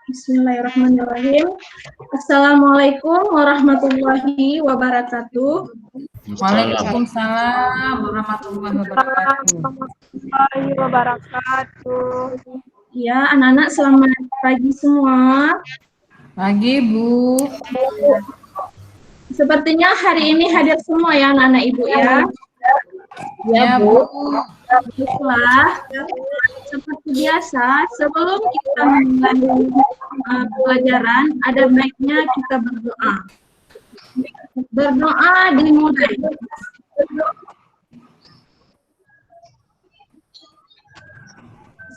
Bismillahirrahmanirrahim. Assalamualaikum warahmatullahi wabarakatuh. Waalaikumsalam warahmatullahi wabarakatuh. Ya, anak-anak selamat pagi semua. Pagi, Bu. Sepertinya hari ini hadir semua ya anak-anak Ibu ya. Ya, Bu. Baiklah. Seperti biasa, sebelum kita memulai pelajaran, ada baiknya kita berdoa. Berdoa dimulai.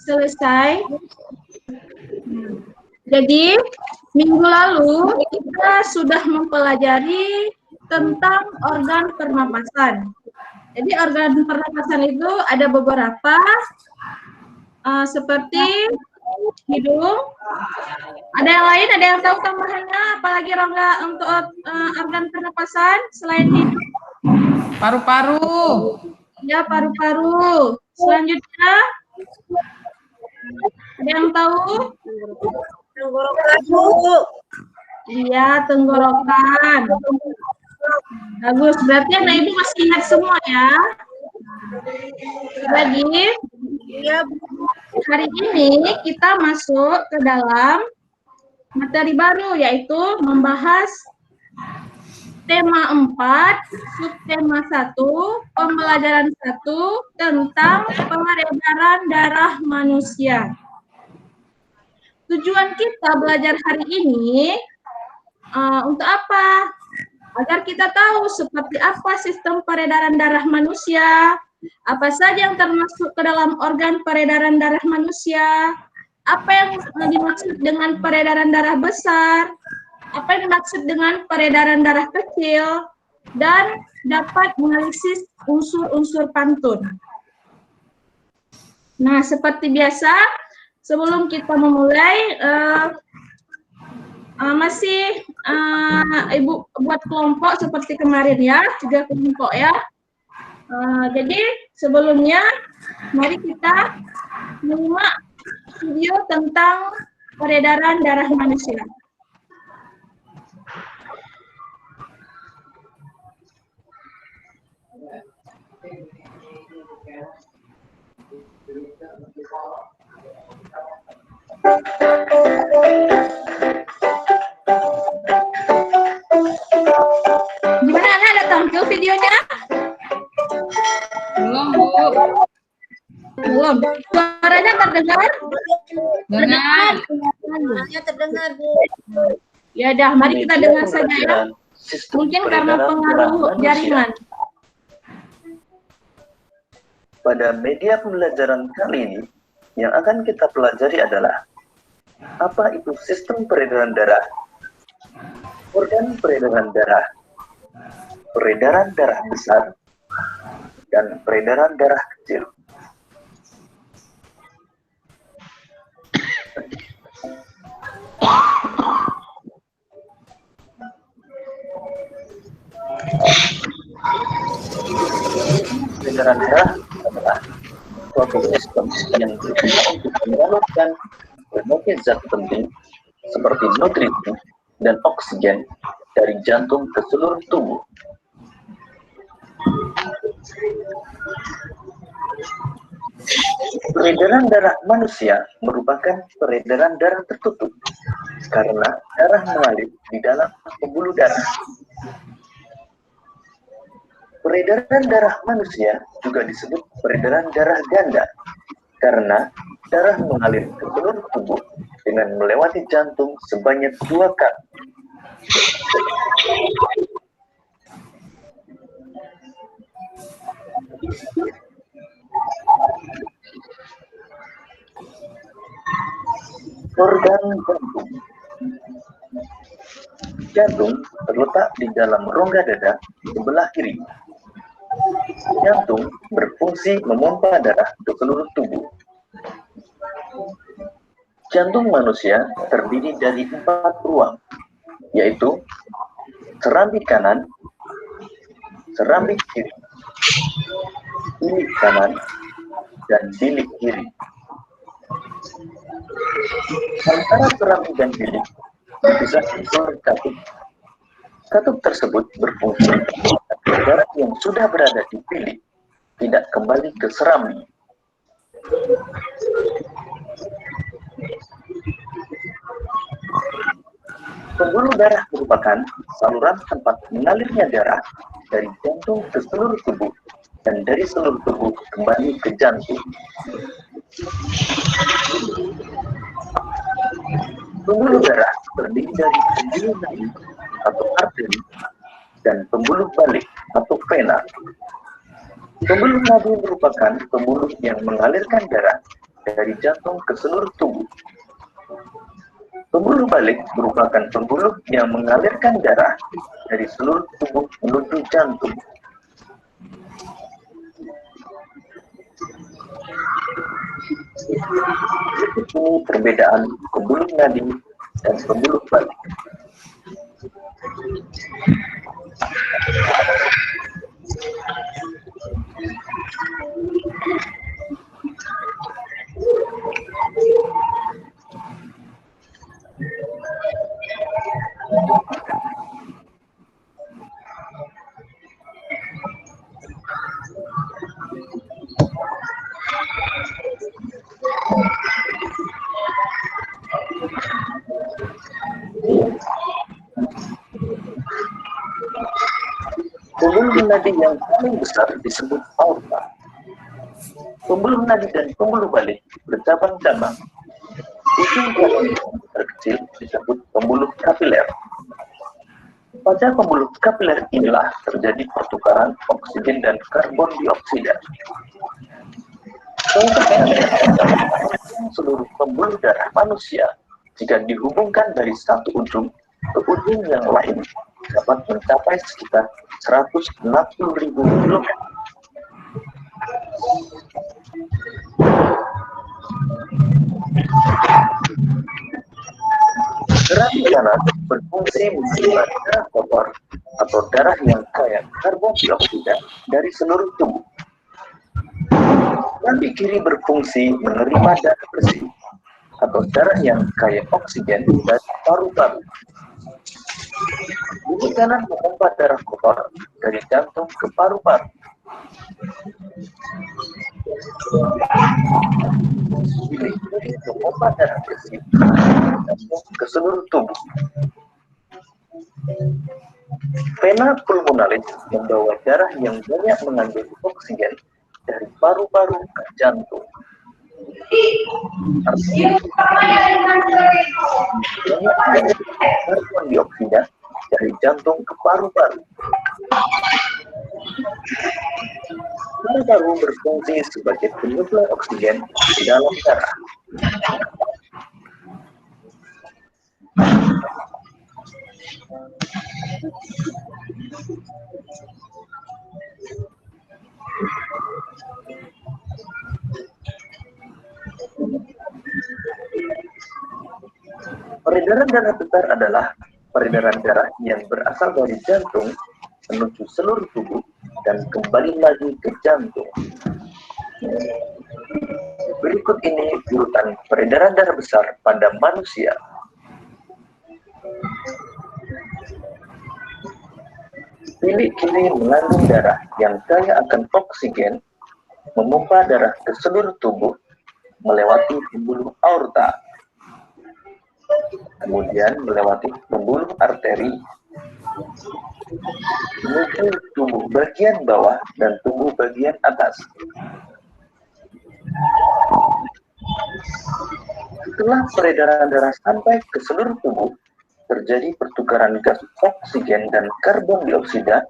Selesai. Jadi, minggu lalu kita sudah mempelajari tentang organ pernapasan. Jadi, organ pernapasan itu ada beberapa, seperti hidung. Ada yang lain? Ada yang tahu tambahannya? Apalagi rongga untuk organ pernapasan selain hidung? Paru-paru. Ya, paru-paru. Selanjutnya, ada yang tahu? Tenggorokan, Bu. Iya, tenggorokan. Bagus, berarti anak Ibu masih ingat semua ya. Jadi, hari ini kita masuk ke dalam materi baru, yaitu membahas tema 4, subtema 1, pembelajaran 1 tentang peredaran darah manusia. Tujuan kita belajar hari ini untuk apa? Agar kita tahu seperti apa sistem peredaran darah manusia, apa saja yang termasuk ke dalam organ peredaran darah manusia, apa yang dimaksud dengan peredaran darah besar, apa yang dimaksud dengan peredaran darah kecil, dan dapat menganalisis unsur-unsur pantun. Nah, seperti biasa, sebelum kita memulai, masih Ibu buat kelompok seperti kemarin ya, 3 kelompok ya. Jadi sebelumnya mari kita menyimak video tentang peredaran darah manusia. Gimana anak, ada tampil videonya? Belum, Bu. Belum. Suaranya terdengar? Dengar. Suaranya terdengar, Bu. Ya dah, mari kita dengar saja ya. Mungkin karena pengaruh jaringan. Pada media pembelajaran kali ini, yang akan kita pelajari adalah apa itu sistem peredaran darah, organ peredaran darah besar, dan peredaran darah kecil. Peredaran darah adalah suatu sistem yang berguna untuk menyalurkan berbagai zat penting seperti nutrisi dan oksigen dari jantung ke seluruh tubuh. Peredaran darah manusia merupakan peredaran darah tertutup karena darah mengalir di dalam pembuluh darah. Peredaran darah manusia juga disebut peredaran darah ganda karena darah mengalir ke seluruh tubuh dengan melewati jantung sebanyak 2 kali. Organ jantung. Jantung terletak di dalam rongga dada sebelah kiri. Jantung berfungsi memompa darah ke seluruh tubuh. Jantung manusia terdiri dari 4 ruang, yaitu serambi kanan, serambi kiri, ilik kanan, dan bilik kiri. Antara serambi dan bilik dipisahkan oleh katup. Katup tersebut berfungsi agar darah yang sudah berada di bilik tidak kembali ke serambi. Pembuluh darah merupakan saluran tempat mengalirnya darah dari jantung ke seluruh tubuh dan dari seluruh tubuh kembali ke jantung. Pembuluh darah terdiri dari pembuluh nadi atau arteri dan pembuluh balik atau vena. Pembuluh nadi merupakan pembuluh yang mengalirkan darah dari jantung ke seluruh tubuh. Pembuluh balik merupakan pembuluh yang mengalirkan darah dari seluruh tubuh menuju jantung. Berikut ini perbedaan pembuluh nadi dan pembuluh balik. Pembuluh nadi yang paling besar disebut aorta. Pembuluh nadi dan pembuluh balik bercabang-cabang. Ujung yang terkecil disebut pembuluh kapiler. Pada pembuluh kapiler inilah terjadi pertukaran oksigen dan karbon dioksida. Seluruh pembuluh darah manusia jika dihubungkan dari satu ujung ke ujung yang lain dapat mencapai sekitar 160.000 km. Darah kanan berfungsi menerima darah kotor atau darah yang kaya karbon dioksida dari seluruh tubuh. Serambi kiri berfungsi menerima darah bersih atau darah yang kaya oksigen dari paru-paru. Sisi kanan memompa darah kotor dari jantung ke paru-paru. Sisi kiri memompa darah bersih dari jantung ke seluruh tubuh. Vena pulmonalis membawa darah yang banyak mengandung oksigen dari paru-paru ke jantung. Artinya, banyak karbon dioksida dari jantung ke paru-paru. Paru-paru berfungsi sebagai penyuplai oksigen di dalam darah. Peredaran darah besar adalah peredaran darah yang berasal dari jantung menuju seluruh tubuh dan kembali lagi ke jantung. Berikut ini urutan peredaran darah besar pada manusia. Bilik kiri mengandung darah yang kaya akan oksigen, memompa darah ke seluruh tubuh melewati pembuluh aorta, kemudian melewati pembuluh arteri, menuju tubuh bagian bawah dan tubuh bagian atas. Setelah peredaran darah sampai ke seluruh tubuh, terjadi pertukaran gas oksigen dan karbon dioksida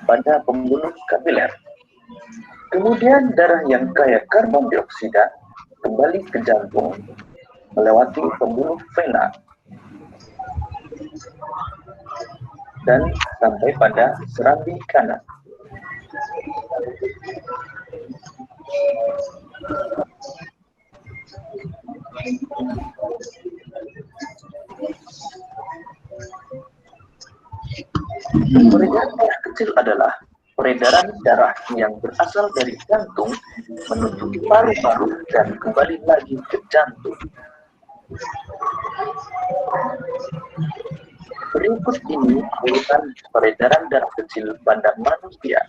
pada pembuluh kapiler. Kemudian darah yang kaya karbon dioksida kembali ke jantung melewati pembuluh vena dan sampai pada serambi kanan. Peredaran darah kecil adalah peredaran darah yang berasal dari jantung menuju paru-paru dan kembali lagi ke jantung. Berikut ini urutan peredaran darah kecil pada manusia.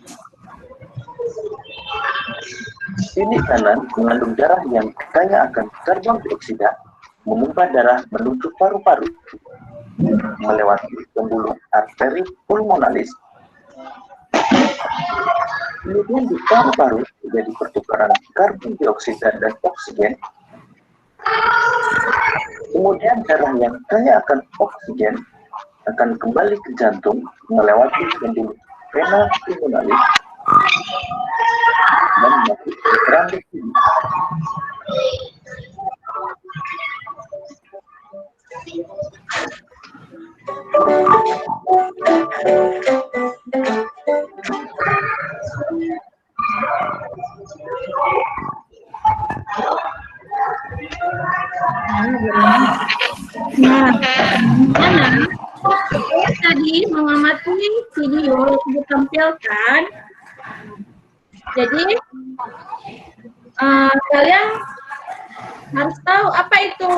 Sini kanan mengandung darah yang kaya akan karbon dioksida, memompa darah menuju paru-paru, melewati pembuluh arteri pulmonalis. Kemudian di paru-paru terjadi pertukaran karbon dioksida dan oksigen. Kemudian darah yang kaya akan oksigen akan kembali ke jantung melewati pembuluh vena pulmonalis dan masuk ke keranjang ini. Nah, saya tadi mengamati video yang ditampilkan. Jadi kalian harus tahu apa itu,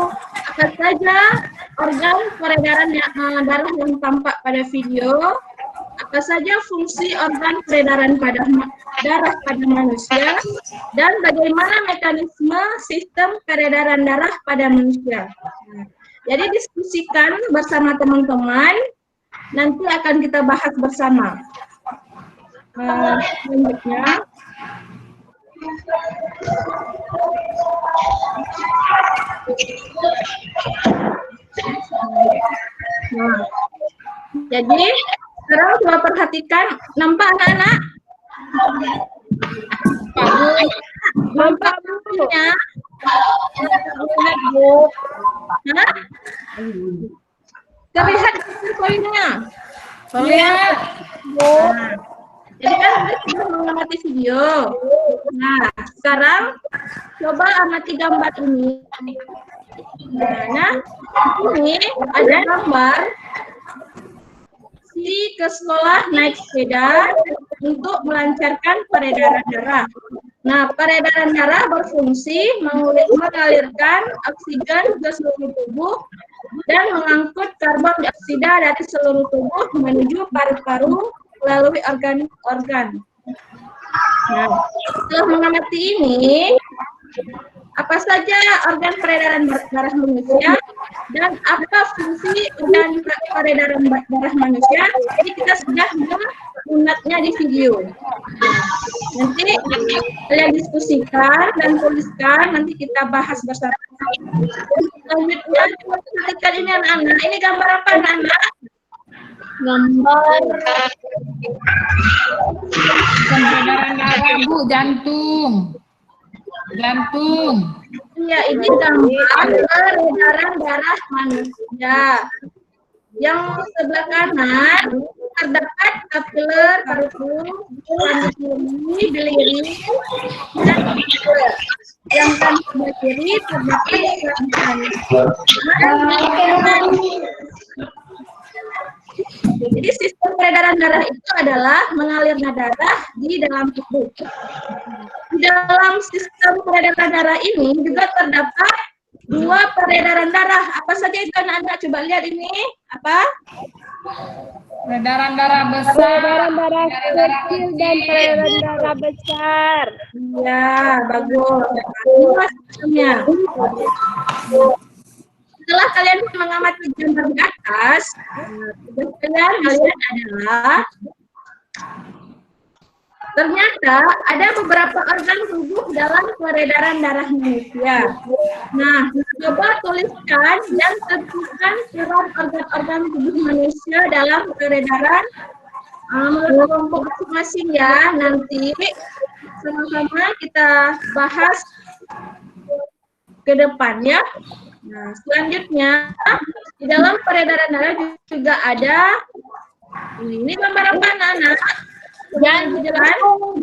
apa saja organ peredaran darah yang tampak pada video, apa saja fungsi organ peredaran darah pada manusia, dan bagaimana mekanisme sistem peredaran darah pada manusia. Jadi diskusikan bersama teman-teman, nanti akan kita bahas bersama. Selanjutnya, jadi sekarang coba perhatikan, nampak anak-anak? Nampak bukunya? Terlihat poinnya? Terlihat. Jadi kan kita mengamati video. Nah, sekarang coba amati gambar ini. Nah, ini ada gambar si ke sekolah naik sepeda untuk melancarkan peredaran darah. Nah, peredaran darah berfungsi mengalirkan oksigen ke seluruh tubuh dan mengangkut karbon dioksida dari seluruh tubuh menuju paru-paru melalui organ-organ. Nah, setelah mengamati ini, apa saja organ peredaran darah manusia dan apa fungsi organ peredaran darah manusia, jadi kita sudah mengingatnya di video. Nanti kalian diskusikan dan tuliskan, nanti kita bahas bersama. Selanjutnya, perhatikan ini anak-anak. Ini gambar apa anak-anak? Gambar Peredaran darah, Bu, jantung. Jantung. Iya, ini gambar peredaran darah manusia. Yang sebelah kanan terdapat kapiler, paru-paru, biliris, dan kapiler. Yang sebelah kiri terdapat rangkaian. Jadi sistem peredaran darah itu adalah mengalirnya darah di dalam tubuh. Di dalam sistem peredaran darah ini juga terdapat dua peredaran darah. Apa saja itu anak-anak? Coba lihat ini. Apa? Peredaran darah besar. Peredaran darah kecil dan peredaran darah besar. Iya, bagus. Ini maksudnya. Setelah kalian mengamati gambar di atas, tugas kalian adalah ternyata ada beberapa organ tubuh dalam peredaran darah manusia. Nah, coba tuliskan dan tentukan peran organ-organ tubuh manusia dalam peredaran menurut kelompok masing-masing ya. Nanti sama-sama kita bahas ke depan ya. Nah, selanjutnya di dalam peredaran darah juga ada ini gambar apa anak-anak? Jantung.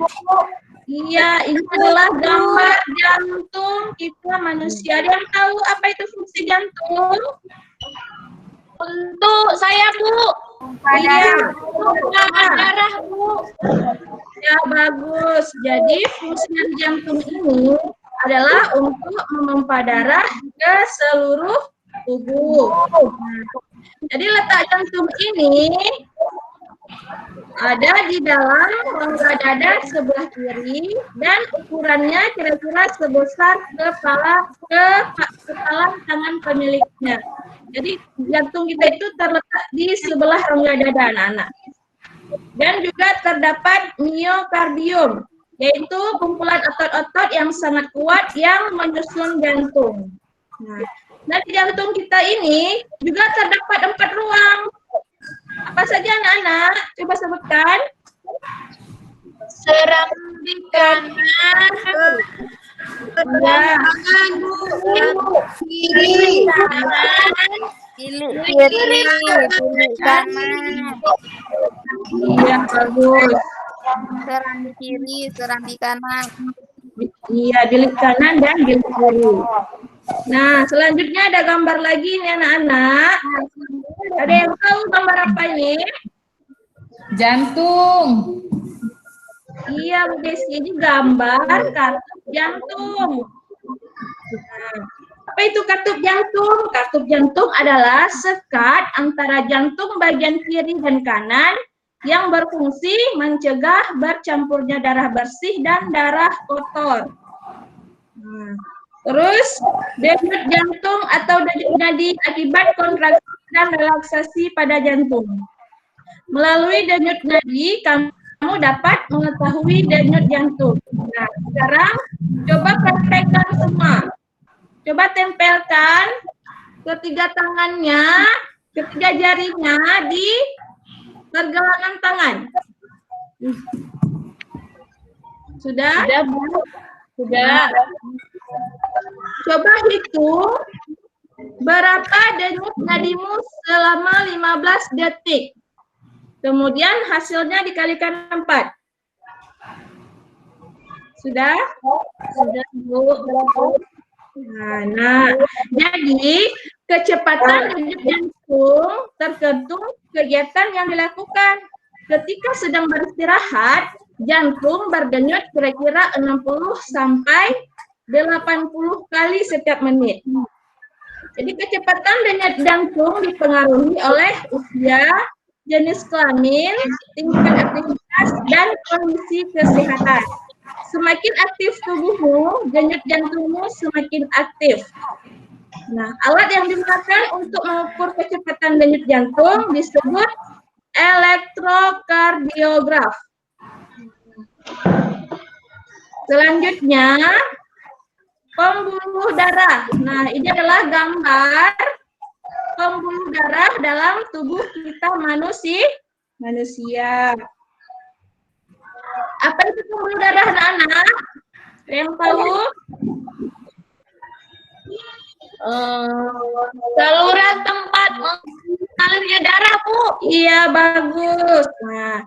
Iya, ini adalah gambar jantung kita manusia. Ada yang tahu apa itu fungsi jantung? Untuk saya, Bu. Iya, darah, Bu. Ya, bagus. Jadi fungsi jantung ini adalah untuk memompa darah ke seluruh tubuh. Nah, jadi letak jantung ini ada di dalam rongga dada sebelah kiri dan ukurannya kira-kira sebesar kepala tangan pemiliknya. Jadi jantung kita itu terletak di sebelah rongga dada anak-anak. Dan juga terdapat miokardium, yaitu kumpulan otot-otot yang sangat kuat yang menyusun jantung. Nah, di jantung kita ini juga terdapat 4 ruang. Apa saja anak-anak? Coba sebutkan. Serambi kanan, kiri kanan, kiri kanan. Iya, bagus. Serambi kiri, serambi kanan. Iya, bilik kanan dan bilik kiri. Nah, selanjutnya ada gambar lagi nih anak-anak. Ada yang tahu gambar apa ini? Jantung. Iya, Bu Desi, ini gambar katup jantung. Nah, apa itu katup jantung? Katup jantung adalah sekat antara jantung bagian kiri dan kanan yang berfungsi mencegah bercampurnya darah bersih dan darah kotor. Nah, terus denyut jantung atau denyut nadi akibat kontraksi dan relaksasi pada jantung. Melalui denyut nadi kamu dapat mengetahui denyut jantung. Nah, sekarang coba praktekkan semua. Coba tempelkan ketiga tangannya, ketiga jarinya di pergelangan tangan. Sudah? Sudah, Bu. Sudah. Coba hitung berapa denyut nadimu selama 15 detik. Kemudian hasilnya dikalikan 4. Sudah? Sudah, Bu. Nah, jadi kecepatan denyut jantung tergantung kegiatan yang dilakukan. Ketika sedang beristirahat, jantung berdenyut kira-kira 60 sampai 80 kali setiap menit. Jadi kecepatan denyut jantung dipengaruhi oleh usia, jenis kelamin, tingkat aktivitas, dan kondisi kesehatan. Semakin aktif tubuhmu, denyut jantungmu semakin aktif. Nah, alat yang digunakan untuk mengukur kecepatan denyut jantung disebut elektrokardiograf. Selanjutnya, pembuluh darah. Nah, ini adalah gambar pembuluh darah dalam tubuh kita manusia. Apa itu pembuluh darah, anak-anak? Yang tahu? Saluran tempat mengalirnya darah, Bu. Iya, bagus. Nah,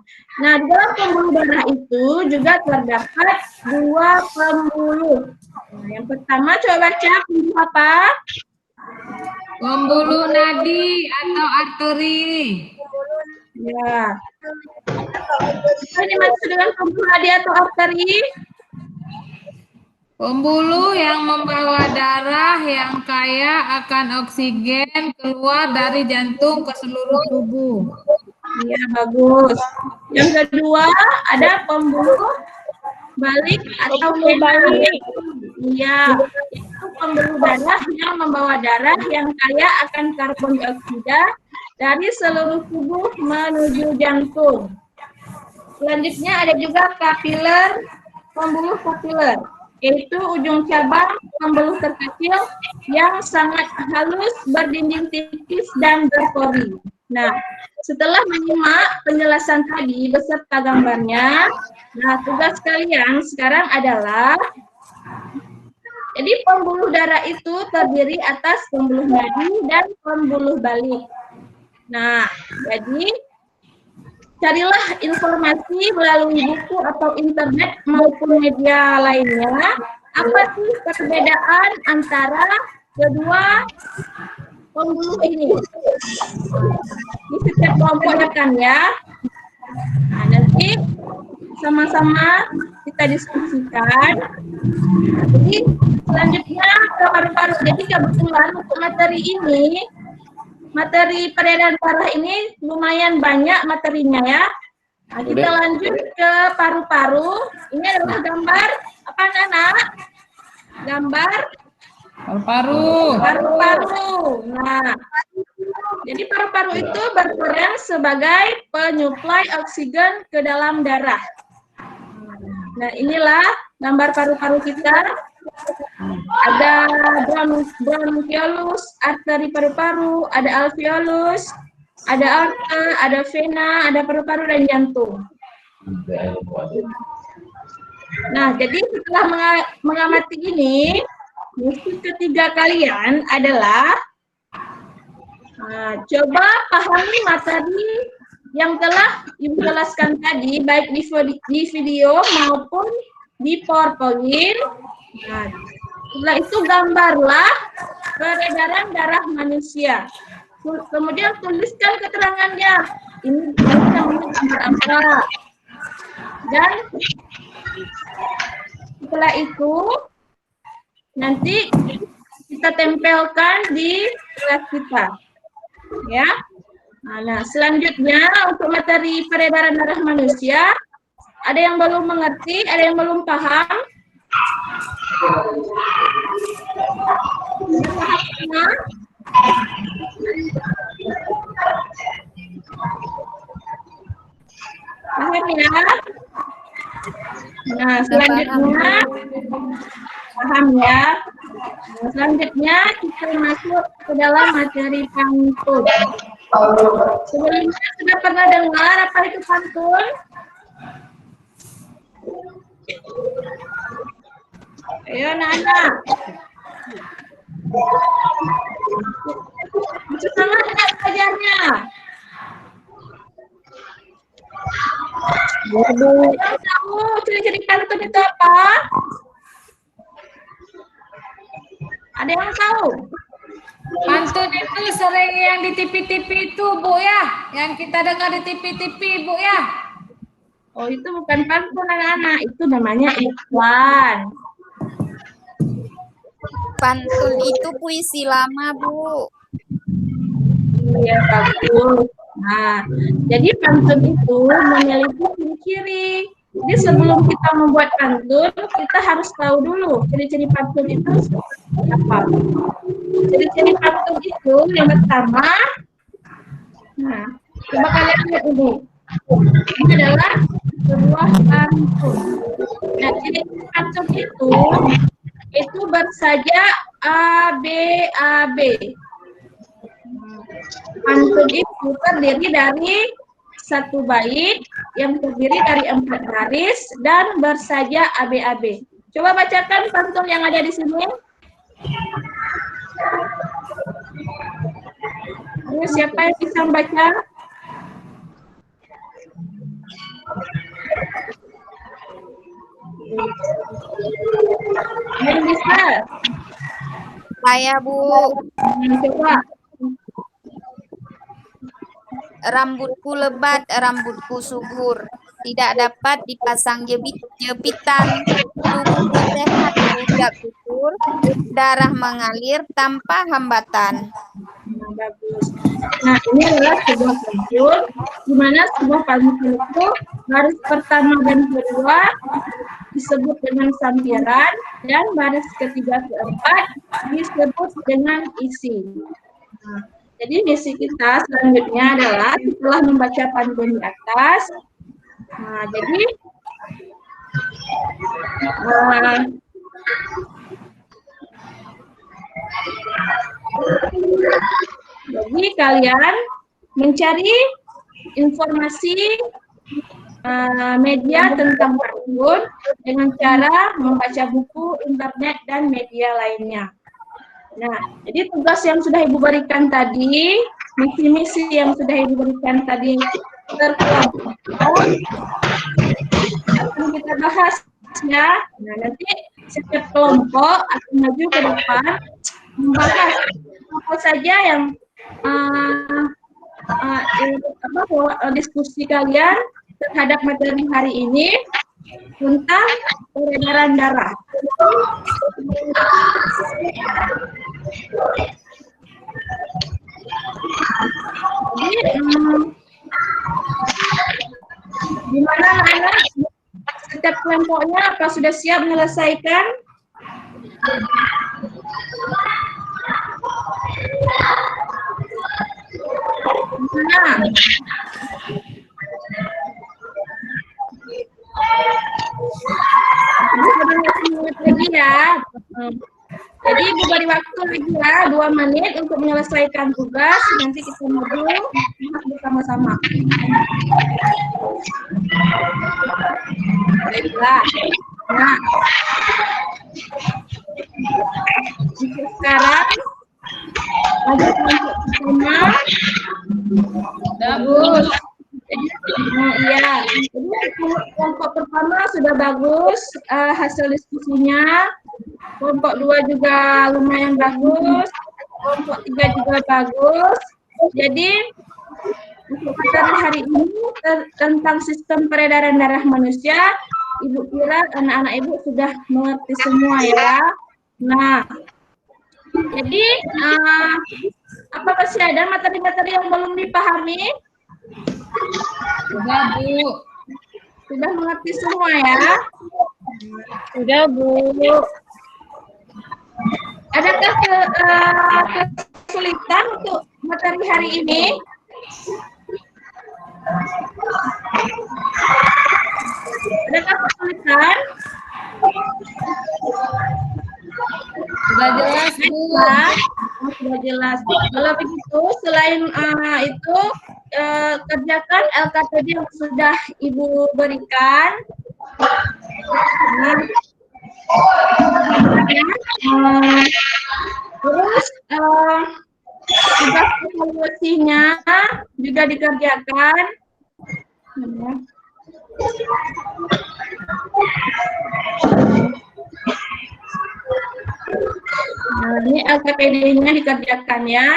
di dalam pembuluh darah itu juga terdapat 2 pembuluh. Nah, yang pertama coba baca pembuluh apa? Pembuluh nadi atau arteri. Ya. Apa dimaksud dengan pembuluh nadi atau arteri? Pembuluh yang membawa darah yang kaya akan oksigen keluar dari jantung ke seluruh tubuh. Iya, bagus. Yang kedua, ada pembuluh balik atau balik. Iya, itu pembuluh darah yang membawa darah yang kaya akan karbon dioksida dari seluruh tubuh menuju jantung. Selanjutnya ada juga kapiler, pembuluh kapiler, yaitu ujung cabang pembuluh terkecil yang sangat halus, berdinding tipis, dan berpori. Nah, setelah menyimak penjelasan tadi beserta gambarnya, nah tugas kalian sekarang adalah, jadi pembuluh darah itu terdiri atas pembuluh nadi dan pembuluh balik. Nah, jadi carilah informasi melalui buku atau internet maupun media lainnya. Apa sih perbedaan antara kedua pembuluh ini. Di setiap kelompok rekan ya. Nah, nanti sama-sama kita diskusikan. Jadi selanjutnya ke paru-paru. Jadi kebetulan untuk materi ini, materi peredaran darah ini lumayan banyak materinya ya. Nah, kita lanjut ke paru-paru. Ini adalah gambar apa Nana? Gambar Paru-paru. paru-paru. Nah, jadi paru-paru itu berperan sebagai penyuplai oksigen ke dalam darah. Nah, inilah gambar paru-paru kita. Ada bronchiolus, arteri paru-paru, ada alveolus, ada aorta, ada vena, ada paru-paru dan jantung. Nah, jadi setelah mengamati ini, misi ketiga kalian adalah coba pahami materi yang telah Ibu jelaskan tadi, baik di video maupun di PowerPoint. Nah, setelah itu gambarlah peredaran darah manusia. Kemudian tuliskan keterangannya. Ini namanya gambar apa? Dan setelah itu nanti kita tempelkan di kelas kita. Ya. Nah, selanjutnya untuk materi peredaran darah manusia, ada yang belum mengerti, ada yang belum paham? Nah, paham ya? Nah, selanjutnya paham ya? Nah, selanjutnya kita masuk ke dalam materi pantun. Sebelumnya sudah pernah dengar apa itu pantun? Ayo anak-anak. Semangat enggak belajarnya? Yang tahu ciri-ciri pantun itu apa? Ada yang tahu? Pantun itu sering yang di TV-TV itu, Bu ya. Yang kita dengar di TV-TV, Bu ya. Oh, itu bukan pantun anak-anak, itu namanya iklan. Pantun itu puisi lama, Bu. Iya, bagus. Nah, jadi pantun itu memiliki ciri-ciri. Jadi sebelum kita membuat pantun, kita harus tahu dulu ciri-ciri pantun itu seperti apa. Ciri-ciri pantun itu yang pertama, nah, coba kalian lihat ini. Ini adalah sebuah pantun. Nah, ciri pantun itu bersajak A, B, A, B. Pantun itu terdiri dari satu bait yang terdiri dari 4 baris dan bersajak AB-AB. Coba bacakan pantun yang ada di sini. Ayo, siapa yang bisa membaca? Yang bisa? Saya, Bu. Coba. Rambutku lebat, rambutku subur. Tidak dapat dipasang jepitan. Tubuhku sehat, tidak gugur. Darah mengalir tanpa hambatan. Nah, bagus. Nah, ini adalah sebuah pantun, di mana sebuah pantun itu baris pertama dan kedua disebut dengan sampiran, dan baris ketiga keempat disebut dengan isi. Nah, jadi misi kita selanjutnya adalah setelah membaca pantun di atas, nah jadi kalian mencari informasi media tentang pantun dengan cara membaca buku, internet, dan media lainnya. Nah, jadi tugas yang sudah Ibu berikan tadi, misi-misi yang sudah Ibu berikan tadi terkelompok. Akan kita bahas ya. Nah, nanti setiap kelompok akan maju ke depan membahas apa saja yang diskusi kalian terhadap materi hari ini tentang peredaran darah. Jadi, gimana anak-anak? Setiap kelompoknya apa sudah siap menyelesaikan? Nah, lagi ya. Jadi diberi waktu lagi ya 2 menit untuk menyelesaikan tugas. Nanti kita maju bersama-sama. Baiklah. Nah, sekarang ada kelompok pertama. Bagus. Nah, iya. Kelompok pertama sudah bagus hasil diskusinya. Kelompok 2 juga lumayan bagus. Kelompok 3 juga bagus. Jadi untuk materi hari ini tentang sistem peredaran darah manusia, Ibu kira anak-anak Ibu sudah mengerti semua ya. Nah, jadi apa masih ada materi-materi yang belum dipahami? Sudah, Bu. Sudah mengerti semua ya? Sudah, Bu. Adakah kesulitan untuk materi hari ini? Adakah kesulitan? Sudah jelas, Bu. Sudah jelas. Kalau begitu, selain itu, kerjakan LKTD yang sudah Ibu berikan. Nah, terus tugas evaluasinya juga dikerjakan. Nah, ini LKPD-nya dikerjakan ya.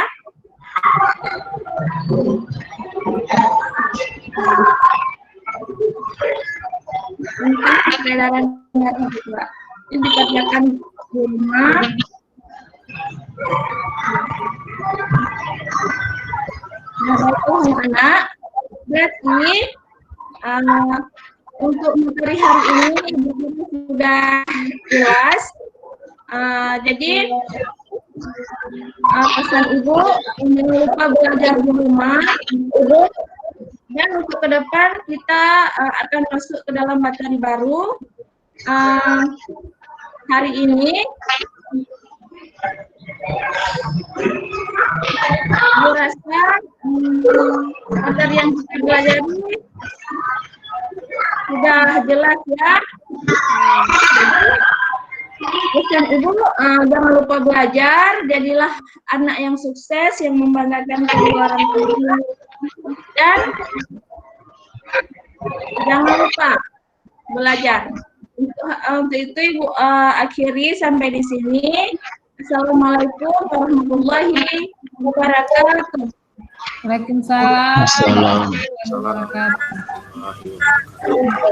Tentang peredaran darah juga. Ini dikerjakan di rumah. Nah, baiklah anak-anak. Berarti untuk materi hari ini Ibu sudah jelas. Jadi pesan Ibu jangan lupa belajar di rumah. Dan untuk ke depan kita akan masuk ke dalam materi baru. Hari ini Ibu rasa materi yang kita pelajari sudah jelas ya. Pesan Ibu jangan lupa belajar, jadilah anak yang sukses yang membanggakan kedua orang tua. Dan jangan lupa belajar. Untuk itu Ibu akhiri sampai di sini. Assalamualaikum warahmatullahi wabarakatuh. Waalaikumsalam warahmatullahi wabarakatuh.